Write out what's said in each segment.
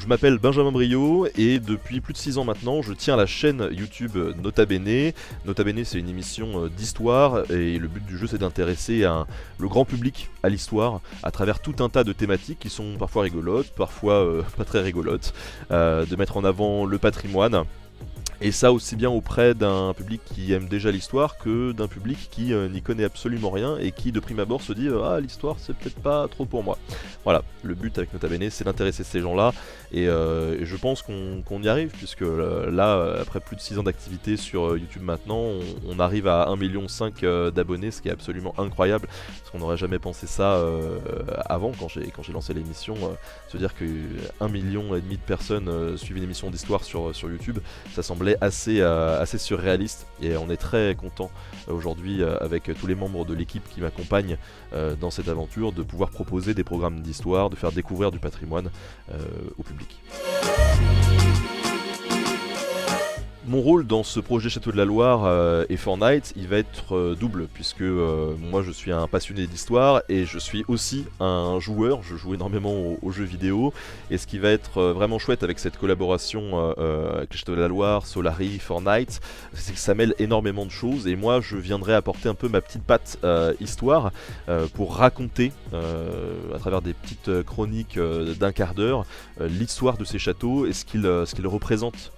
je m'appelle Benjamin Briot et depuis plus de 6 ans maintenant, je tiens la chaîne YouTube Nota Bene. Nota Bene, c'est une émission d'histoire et le but du jeu, c'est d'intéresser le grand public à l'histoire à travers tout un tas de thématiques qui sont parfois rigolotes, parfois pas très rigolotes, de mettre en avant le patrimoine. Et ça aussi bien auprès d'un public qui aime déjà l'histoire que d'un public qui n'y connaît absolument rien et qui de prime abord se dit ah, l'histoire c'est peut-être pas trop pour moi. Voilà, le but avec Nota Bene, c'est d'intéresser ces gens-là et je pense qu'on y arrive puisque là, après plus de 6 ans d'activité sur YouTube maintenant, on arrive à 1,5 million d'abonnés, ce qui est absolument incroyable parce qu'on n'aurait jamais pensé ça avant quand j'ai lancé l'émission. Se dire que 1,5 million de personnes suivent une émission d'histoire sur YouTube, ça semblait assez surréaliste et on est très content aujourd'hui avec tous les membres de l'équipe qui m'accompagnent dans cette aventure de pouvoir proposer des programmes d'histoire, de faire découvrir du patrimoine au public. Mon rôle dans ce projet Château de la Loire et Fortnite, il va être double puisque moi je suis un passionné d'histoire et je suis aussi un joueur, je joue énormément aux jeux vidéo et ce qui va être vraiment chouette avec cette collaboration avec le Château de la Loire, Solari, Fortnite, c'est que ça mêle énormément de choses et moi je viendrai apporter un peu ma petite patte histoire pour raconter à travers des petites chroniques d'un quart d'heure l'histoire de ces châteaux et ce qu'ils représentent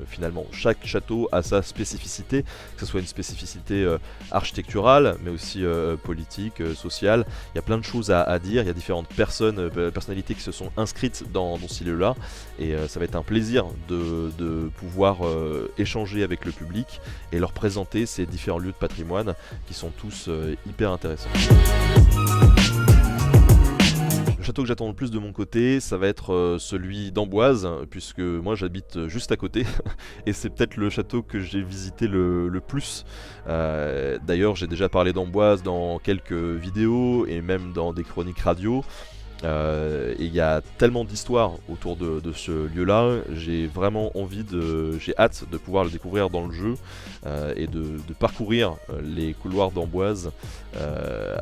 finalement. Chaque château a sa spécificité, que ce soit une spécificité architecturale, mais aussi politique, sociale. Il y a plein de choses à dire, il y a différentes personnalités qui se sont inscrites dans ce lieu-là, et ça va être un plaisir de pouvoir échanger avec le public et leur présenter ces différents lieux de patrimoine qui sont tous hyper intéressants. Le château que j'attends le plus de mon côté, ça va être celui d'Amboise, puisque moi j'habite juste à côté, et c'est peut-être le château que j'ai visité le plus. D'ailleurs, j'ai déjà parlé d'Amboise dans quelques vidéos, et même dans des chroniques radio. Et il y a tellement d'histoires autour de ce lieu-là, j'ai hâte de pouvoir le découvrir dans le jeu et de parcourir les couloirs d'Amboise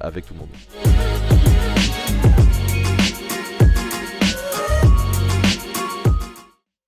avec tout le monde.